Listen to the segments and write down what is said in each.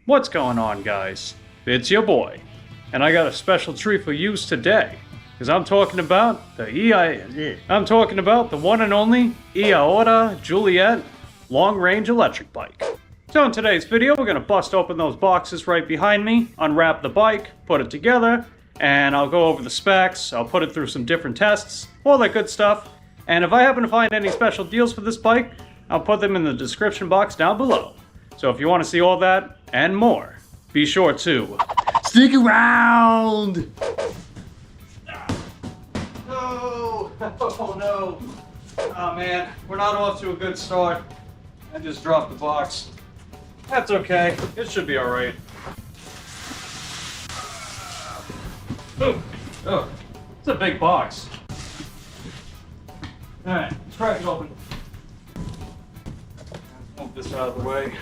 What's going on, guys? It's your boy, and I got a special treat for you today, because I'm talking about the one and only eAhora Juliet long-range electric bike. So in today's video, we're gonna bust open those boxes right behind me, unwrap the bike, put it together, and I'll go over the specs, I'll put it through some different tests, all that good stuff. And if I happen to find any special deals for this bike, I'll put them in the description box down below. So if you want to see all that and more, be sure to stick around! No! Oh no! Oh man, we're not off to a good start. I just dropped the box. That's okay, it should be alright. Oh, it's a big box. Alright, let's crack it open. Move this out of the way.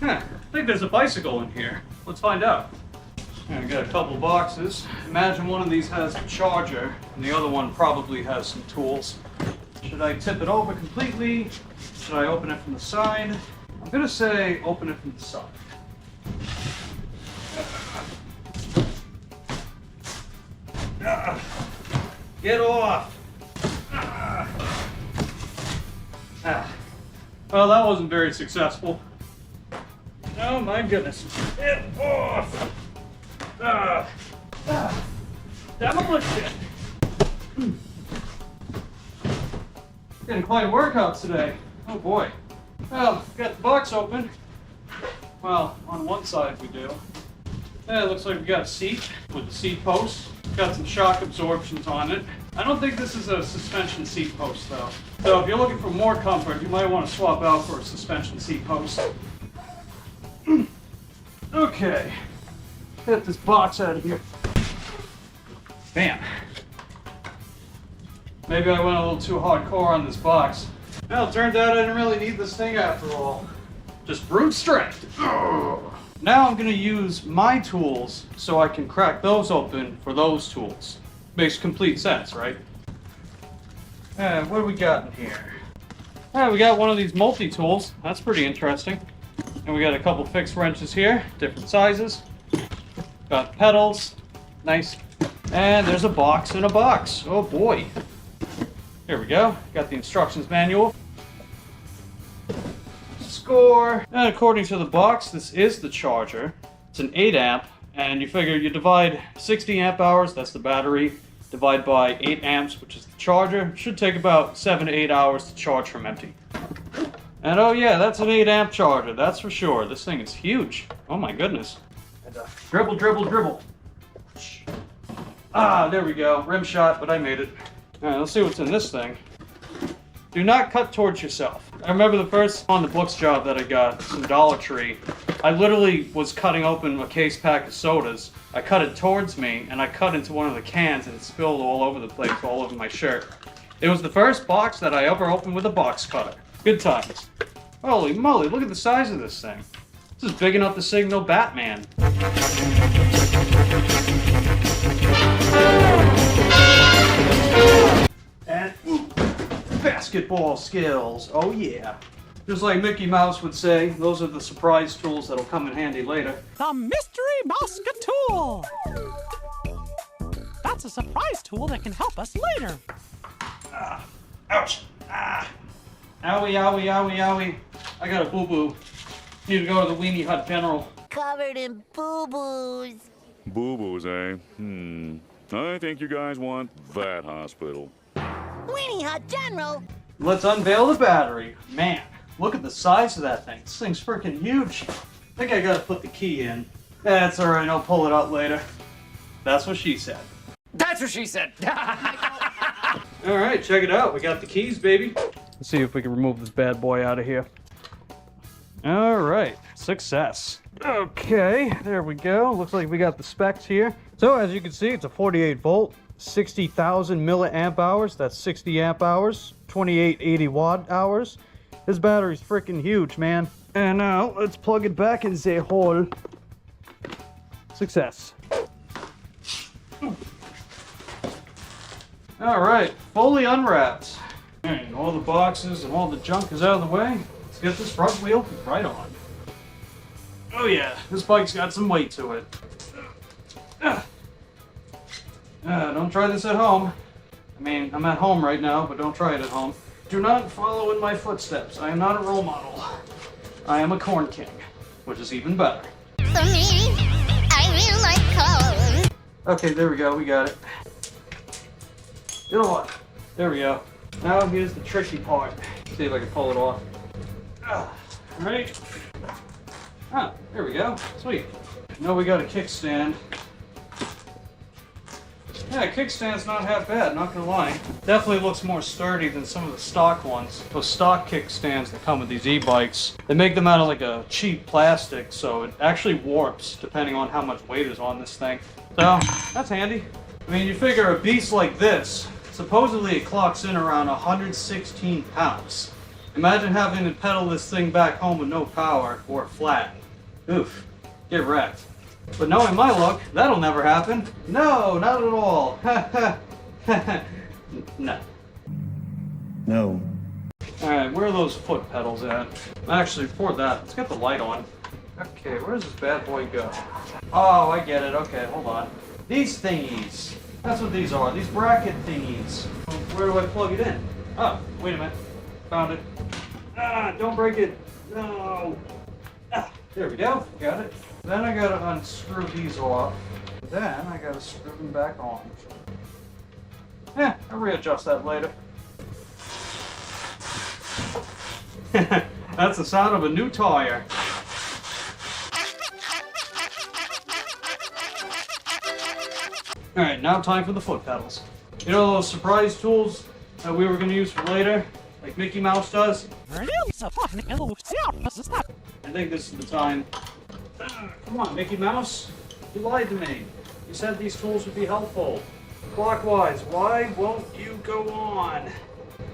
I think there's a bicycle in here. Let's find out. I got a couple boxes. Imagine one of these has a charger, and the other one probably has some tools. Should I tip it over completely? Should I open it from the side? I'm gonna say open it from the side. Get off! Well, that wasn't very successful. Oh my goodness. Get off! Demolition! Getting quite a workout today. Oh boy. Well, got the box open. Well, on one side we do. Yeah, it looks like we got a seat with the seat post. Got some shock absorptions on it. I don't think this is a suspension seat post though. So if you're looking for more comfort, you might want to swap out for a suspension seat post. Okay, get this box out of here. Bam. Maybe I went a little too hardcore on this box. Well, it turned out I didn't really need this thing after all. Just brute strength. Now I'm gonna use my tools so I can crack those open for those tools. Makes complete sense, right? What do we got in here? We got one of these multi-tools. That's pretty interesting. And we got a couple fixed wrenches here, different sizes. Got pedals, nice. And there's a box in a box. Oh boy. Here we go. Got the instructions manual. Score. And according to the box, this is the charger. It's an 8 amp, and you figure you divide 60 amp hours, that's the battery, divide by 8 amps, which is the charger. Should take about 7 to 8 hours to charge from empty. And oh yeah, that's an 8 amp charger, that's for sure. This thing is huge. Oh my goodness. And, dribble, dribble, dribble. There we go. Rim shot, but I made it. Alright, let's see what's in this thing. Do not cut towards yourself. I remember the first on the books job that I got from Dollar Tree. I literally was cutting open a case pack of sodas. I cut it towards me, and I cut into one of the cans, and it spilled all over the place, all over my shirt. It was the first box that I ever opened with a box cutter. Good times. Holy moly, look at the size of this thing. This is big enough to signal Batman. And basketball skills, oh yeah. Just like Mickey Mouse would say, those are the surprise tools that'll come in handy later. The Mystery Musket Tool! That's a surprise tool that can help us later. Ouch! Owie, owie, owie, owie. I got a boo-boo. Need to go to the Weenie Hut General. Covered in boo-boos. Boo-boos, eh? I think you guys want that hospital. Weenie Hut General. Let's unveil the battery. Man, look at the size of that thing. This thing's freaking huge. I think I gotta put the key in. That's alright, I'll pull it out later. That's what she said. That's what she said! Alright, check it out. We got the keys, baby. Let's see if we can remove this bad boy out of here. Alright, success. Okay, there we go. Looks like we got the specs here. So as you can see, it's a 48 volt, 60,000 milliamp hours. That's 60 amp hours, 2880 watt hours. This battery's freaking huge, man. And now let's plug it back in the hole. Success. Alright, fully unwrapped. And all the boxes and all the junk is out of the way. Let's let's get this front wheel right on. Oh yeah, this bike's got some weight to it. Don't try this at home. I mean, I'm at home right now, but don't try it at home. Do not follow in my footsteps. I am not a role model. I am a corn king, which is even better. For me, I really like corn. Okay, there we go. We got it. You know what? There we go. Now here's the tricky part. See if I can pull it off. Alright. Ah, there we go. Sweet. Now we got a kickstand. Yeah, kickstand's not half bad, not gonna lie. Definitely looks more sturdy than some of the stock ones. Those stock kickstands that come with these e-bikes, they make them out of like a cheap plastic, so it actually warps depending on how much weight is on this thing. So, that's handy. I mean, you figure a beast like this, supposedly it clocks in around 116 pounds. Imagine having to pedal this thing back home with no power or flat. Oof, get wrecked. But knowing my luck, that'll never happen. No, not at all. No. No. Alright, where are those foot pedals at? Actually, before that, let's get the light on. Okay, where does this bad boy go? Oh, I get it. Okay, hold on. These thingies. That's what these are. These bracket thingies. Where do I plug it in? Oh, wait a minute. Found it. Ah, don't break it. No. Ah, there we go. Got it. Then I gotta unscrew these off. Then I gotta screw them back on. I'll readjust that later. That's the sound of a new tire. Alright, now time for the foot pedals. You know those surprise tools that we were going to use for later? Like Mickey Mouse does? I think this is the time. Come on, Mickey Mouse. You lied to me. You said these tools would be helpful. Clockwise, why won't you go on?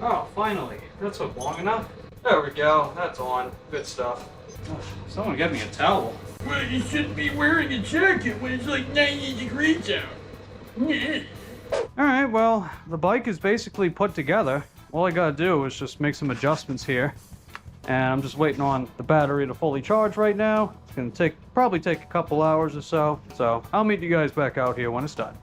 Oh, finally. That took long enough. There we go. That's on. Good stuff. Someone get me a towel. Well, you shouldn't be wearing a jacket when it's like 90 degrees out. Alright, well, the bike is basically put together. All I gotta do is just make some adjustments here. And I'm just waiting on the battery to fully charge right now. It's gonna probably take a couple hours or so. So I'll meet you guys back out here when it's done.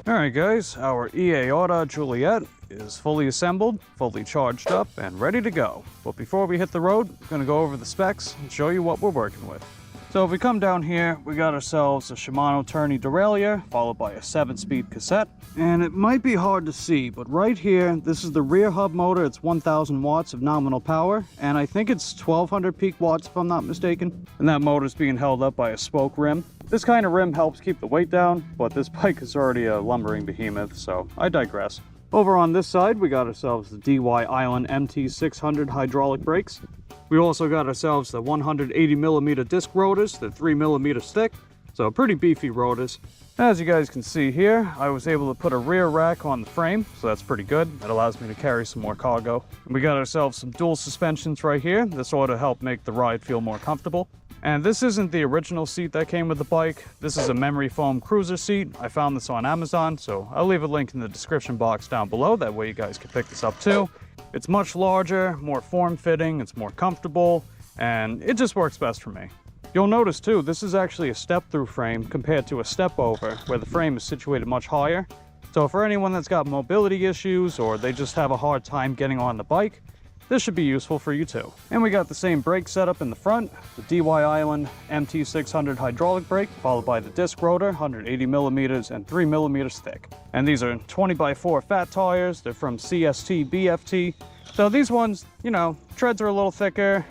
Alright guys, our eAhora Juliet is fully assembled, fully charged up, and ready to go. But before we hit the road, I'm gonna go over the specs and show you what we're working with. So if we come down here, we got ourselves a Shimano tourney derailleur, followed by a 7-speed cassette. And it might be hard to see, but right here, this is the rear hub motor. It's 1,000 watts of nominal power, and I think it's 1,200 peak watts if I'm not mistaken. And that motor's being held up by a spoke rim. This kind of rim helps keep the weight down, but this bike is already a lumbering behemoth, so I digress. Over on this side, we got ourselves the DY Island MT600 hydraulic brakes. We also got ourselves the 180mm disc rotors. They're 3mm thick, so pretty beefy rotors. As you guys can see here, I was able to put a rear rack on the frame, so that's pretty good. That allows me to carry some more cargo. And we got ourselves some dual suspensions right here. This ought to help make the ride feel more comfortable. And this isn't the original seat that came with the bike. This is a memory foam cruiser seat. I found this on Amazon, so I'll leave a link in the description box down below. That way you guys can pick this up too. It's much larger, more form-fitting, it's more comfortable, and it just works best for me. You'll notice too, this is actually a step-through frame compared to a step-over, where the frame is situated much higher. So for anyone that's got mobility issues, or they just have a hard time getting on the bike, this should be useful for you too. And we got the same brake setup in the front, the DY Island MT600 hydraulic brake, followed by the disc rotor, 180mm and 3mm thick. And these are 20x4 fat tires. They're from CST BFT. So these ones, you know, treads are a little thicker,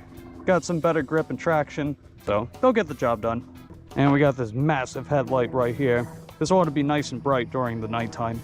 got some better grip and traction, so they'll get the job done. And we got this massive headlight right here. This ought to be nice and bright during the nighttime.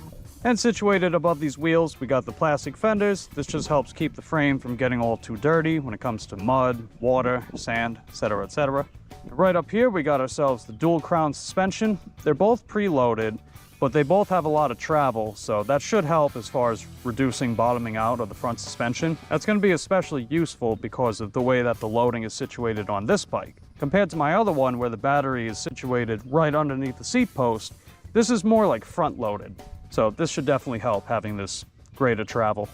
And situated above these wheels, we got the plastic fenders. This just helps keep the frame from getting all too dirty when it comes to mud, water, sand, etc., etc. Right up here, we got ourselves the dual crown suspension. They're both preloaded, but they both have a lot of travel, so that should help as far as reducing bottoming out of the front suspension. That's going to be especially useful because of the way that the loading is situated on this bike. Compared to my other one, where the battery is situated right underneath the seat post, this is more like front loaded. So this should definitely help having this greater travel.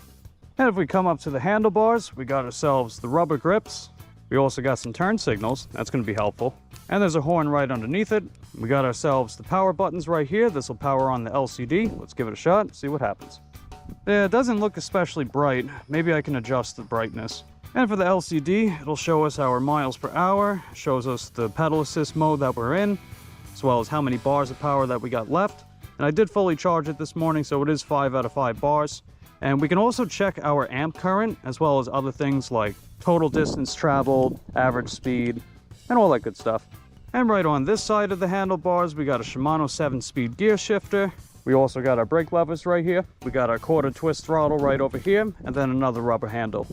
And if we come up to the handlebars, we got ourselves the rubber grips. We also got some turn signals. That's going to be helpful. And there's a horn right underneath it. We got ourselves the power buttons right here. This will power on the LCD. Let's give it a shot, see what happens. Yeah, it doesn't look especially bright. Maybe I can adjust the brightness. And for the LCD, it'll show us our miles per hour, shows us the pedal assist mode that we're in, as well as how many bars of power that we got left. And I did fully charge it this morning, so it is 5 out of 5 bars. And we can also check our amp current, as well as other things like total distance traveled, average speed, and all that good stuff. And right on this side of the handlebars, we got a Shimano 7-speed gear shifter. We also got our brake levers right here. We got our quarter twist throttle right over here, and then another rubber handle.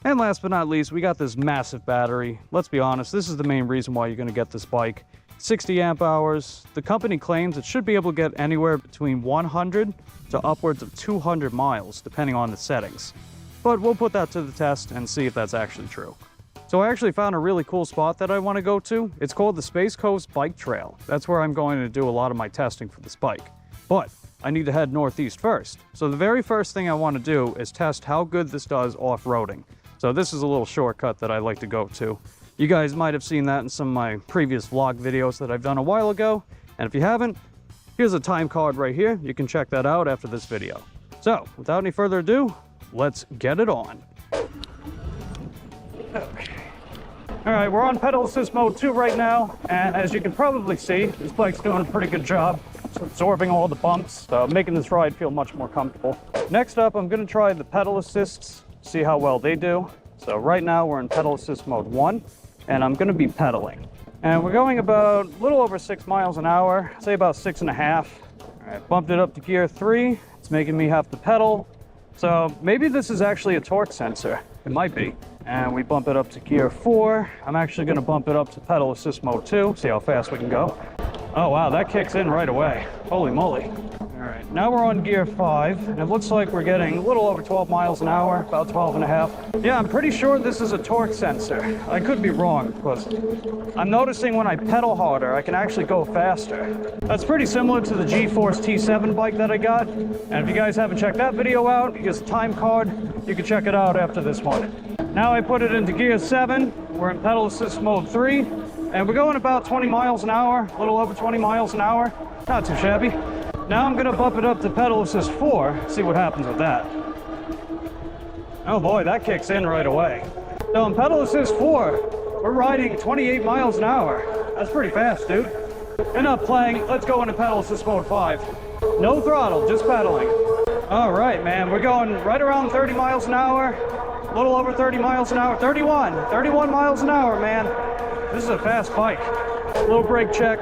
And last but not least, we got this massive battery. Let's be honest, this is the main reason why you're going to get this bike. 60 amp hours. The company claims it should be able to get anywhere between 100 to upwards of 200 miles, depending on the settings. But we'll put that to the test and see if that's actually true. So I actually found a really cool spot that I want to go to. It's called the Space Coast Bike Trail. That's where I'm going to do a lot of my testing for this bike. But I need to head northeast first. So the very first thing I want to do is test how good this does off-roading. So this is a little shortcut that I like to go to. You guys might have seen that in some of my previous vlog videos that I've done a while ago. And if you haven't, here's a time card right here. You can check that out after this video. So without any further ado, let's get it on. Okay. All right, we're on pedal assist mode 2 right now. And as you can probably see, this bike's doing a pretty good job. It's absorbing all the bumps, so making this ride feel much more comfortable. Next up, I'm gonna try the pedal assists, see how well they do. So right now we're in pedal assist mode 1, and I'm gonna be pedaling. And we're going about a little over 6 miles an hour, say about 6.5. All right, bumped it up to gear 3. It's making me have to pedal. So maybe this is actually a torque sensor. It might be. And we bump it up to gear 4. I'm actually gonna bump it up to pedal assist mode 2, see how fast we can go. Oh wow, that kicks in right away. Holy moly. All right, now we're on gear 5, and it looks like we're getting a little over 12 miles an hour, about 12.5. Yeah, I'm pretty sure this is a torque sensor. I could be wrong, because I'm noticing when I pedal harder, I can actually go faster. That's pretty similar to the G-Force T7 bike that I got. And if you guys haven't checked that video out, here's a time card. You can check it out after this one. Now I put it into gear 7. We're in pedal assist mode 3. And we're going about 20 miles an hour, a little over 20 miles an hour. Not too shabby. Now I'm gonna bump it up to pedal assist 4, see what happens with that. Oh boy, that kicks in right away. So in pedal assist 4, we're riding 28 miles an hour. That's pretty fast, dude. Enough playing, let's go into pedal assist mode 5. No throttle, just pedaling. All right, man, we're going right around 30 miles an hour, a little over 30 miles an hour, 31 miles an hour, man. This is a fast bike. A little brake check.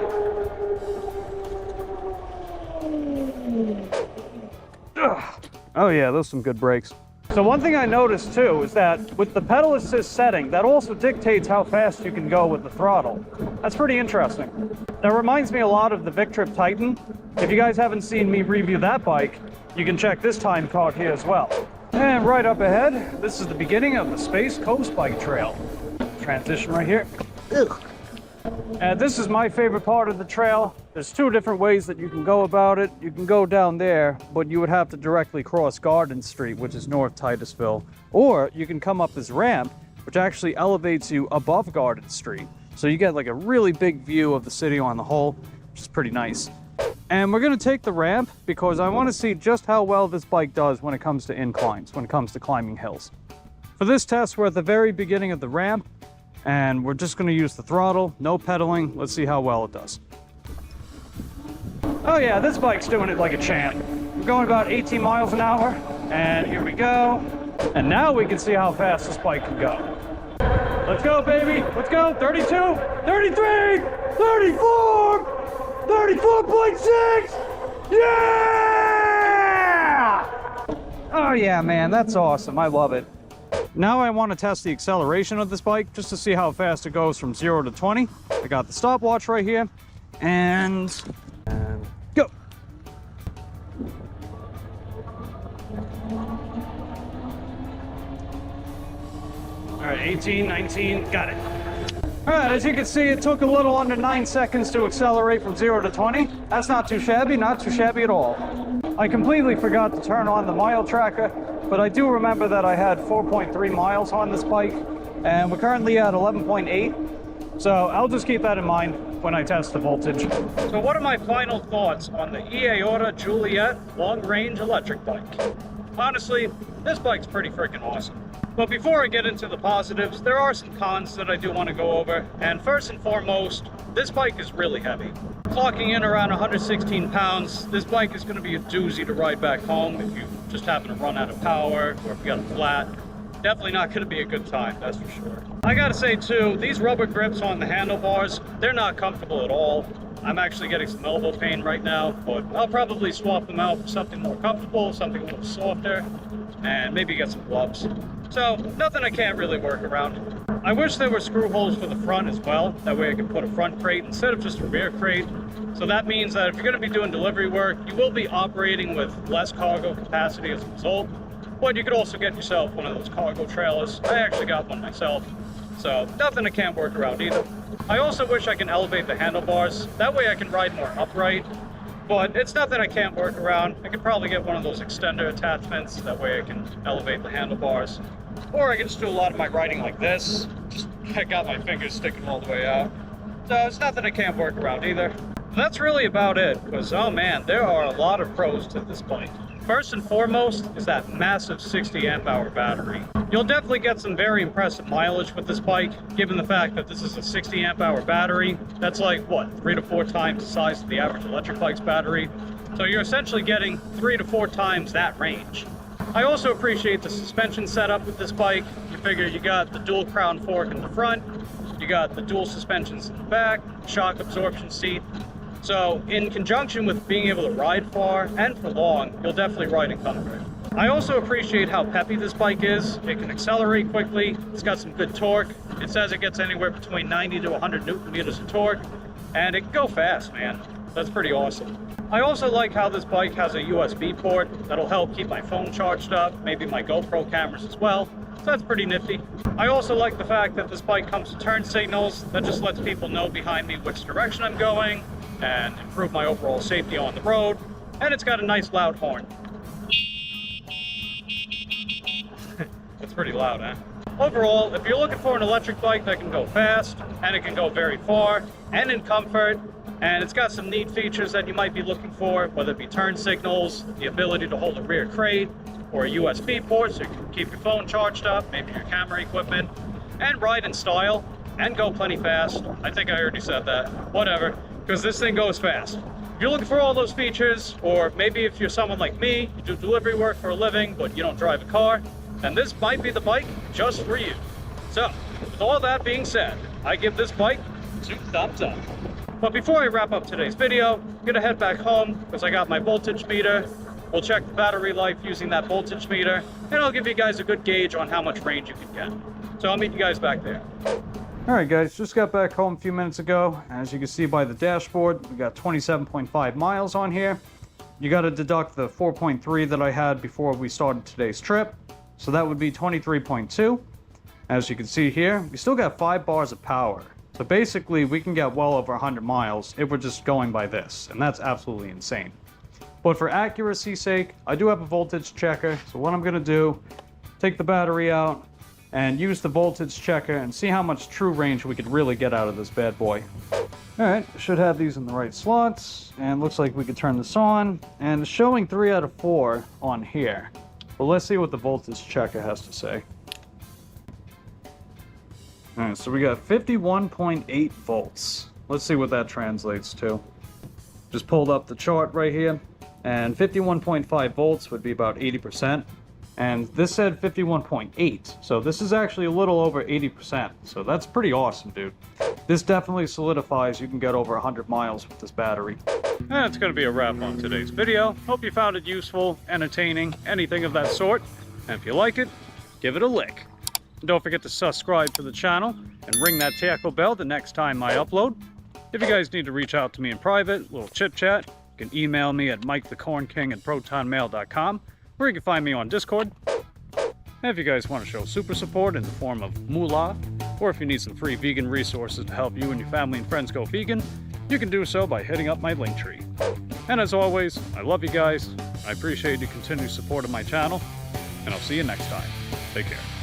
Oh yeah, those are some good brakes. So one thing I noticed too is that with the pedal assist setting, that also dictates how fast you can go with the throttle. That's pretty interesting. That reminds me a lot of the Victrip Titan. If you guys haven't seen me review that bike, you can check this time card here as well. And right up ahead, this is the beginning of the Space Coast Bike Trail. Transition right here. And this is my favorite part of the trail. There's 2 different ways that you can go about it. You can go down there, but you would have to directly cross Garden Street, which is North Titusville. Or you can come up this ramp, which actually elevates you above Garden Street. So you get like a really big view of the city on the whole, which is pretty nice. And we're gonna take the ramp because I wanna see just how well this bike does when it comes to inclines, when it comes to climbing hills. For this test, we're at the very beginning of the ramp, and we're just gonna use the throttle, no pedaling. Let's see how well it does. Oh yeah, this bike's doing it like a champ. We're going about 18 miles an hour, and here we go. And now we can see how fast this bike can go. Let's go, baby, let's go. 32, 33, 34, 34.6, yeah! Oh yeah, man, that's awesome, I love it. Now I want to test the acceleration of this bike just to see how fast it goes from 0 to 20. I got the stopwatch right here, and go. All right, 18, 19, got it. All right, as you can see, it took a little under 9 seconds to accelerate from 0 to 20. That's not too shabby at all. I completely forgot to turn on the mile tracker, but I do remember that I had 4.3 miles on this bike, and we're currently at 11.8. So I'll just keep that in mind when I test the voltage. So what are my final thoughts on the eAhora Juliet long-range electric bike? Honestly, this bike's pretty freaking awesome. But before I get into the positives, there are some cons that I do want to go over. And first and foremost, this bike is really heavy. Clocking in around 116 pounds, this bike is going to be a doozy to ride back home if you just happen to run out of power or if you got a flat. Definitely not going to be a good time, that's for sure. I gotta say too, these rubber grips on the handlebars, they're not comfortable at all. I'm actually getting some elbow pain right now, but I'll probably swap them out for something more comfortable, something a little softer, and maybe get some gloves. So, nothing I can't really work around. I wish there were screw holes for the front as well. That way I can put a front crate instead of just a rear crate. So that means that if you're going to be doing delivery work, you will be operating with less cargo capacity as a result. But you could also get yourself one of those cargo trailers. I actually got one myself. So nothing I can't work around either. I also wish I can elevate the handlebars. That way I can ride more upright. But it's nothing I can't work around. I could probably get one of those extender attachments. That way I can elevate the handlebars. Or I can just do a lot of my riding like this. Just I got my fingers sticking all the way out. So it's nothing I can't work around either. That's really about it. Because, oh man, there are a lot of pros to this bike. First and foremost is that massive 60 amp hour battery. You'll definitely get some very impressive mileage with this bike, given the fact that this is a 60 amp hour battery. That's like, what, 3 to 4 times the size of the average electric bike's battery. So you're essentially getting 3 to 4 times that range. I also appreciate the suspension setup with this bike. You figure you got the dual crown fork in the front, you got the dual suspensions in the back, shock absorption seat. So in conjunction with being able to ride far and for long, you'll definitely ride in comfort. I also appreciate how peppy this bike is. It can accelerate quickly, it's got some good torque. It says it gets anywhere between 90 to 100 Newton meters of torque, and it can go fast, man. That's pretty awesome. I also like how this bike has a USB port that'll help keep my phone charged up, maybe my GoPro cameras as well. So that's pretty nifty. I also like the fact that this bike comes with turn signals that just lets people know behind me which direction I'm going and improve my overall safety on the road. And it's got a nice loud horn. That's pretty loud, huh? Overall, if you're looking for an electric bike that can go fast, and it can go very far, and in comfort, and it's got some neat features that you might be looking for, whether it be turn signals, the ability to hold a rear crate, or a USB port so you can keep your phone charged up, maybe your camera equipment, and ride in style, and go plenty fast. I think I already said that. Whatever, because this thing goes fast. If you're looking for all those features, or maybe if you're someone like me, you do delivery work for a living, but you don't drive a car, then this might be the bike just for you. So, with all that being said, I give this bike 2 thumbs up. But before I wrap up today's video, I'm gonna head back home because I got my voltage meter. We'll check the battery life using that voltage meter, and I'll give you guys a good gauge on how much range you can get. So I'll meet you guys back there. Alright guys, just got back home a few minutes ago. As you can see by the dashboard, we got 27.5 miles on here. You gotta deduct the 4.3 that I had before we started today's trip. So that would be 23.2. As you can see here, we still got 5 bars of power. So basically, we can get well over 100 miles if we're just going by this, and that's absolutely insane. But for accuracy's sake, I do have a voltage checker, so what I'm gonna do, take the battery out, and use the voltage checker and see how much true range we could really get out of this bad boy. Alright, should have these in the right slots, and looks like we could turn this on, and it's showing 3 out of 4 on here. But let's see what the voltage checker has to say. Alright, so we got 51.8 volts. Let's see what that translates to. Just pulled up the chart right here, and 51.5 volts would be about 80%. And this said 51.8, so this is actually a little over 80%. So that's pretty awesome, dude. This definitely solidifies you can get over 100 miles with this battery. That's going to be a wrap on today's video. Hope you found it useful, entertaining, anything of that sort. And if you like it, give it a lick. And don't forget to subscribe to the channel and ring that tackle bell the next time I upload. If you guys need to reach out to me in private, a little chit chat, you can email me at mikethecornking@protonmail.com, or you can find me on Discord. And if you guys want to show super support in the form of moolah, or if you need some free vegan resources to help you and your family and friends go vegan, you can do so by hitting up my Linktree. And as always, I love you guys, I appreciate your continued support of my channel, and I'll see you next time. Take care.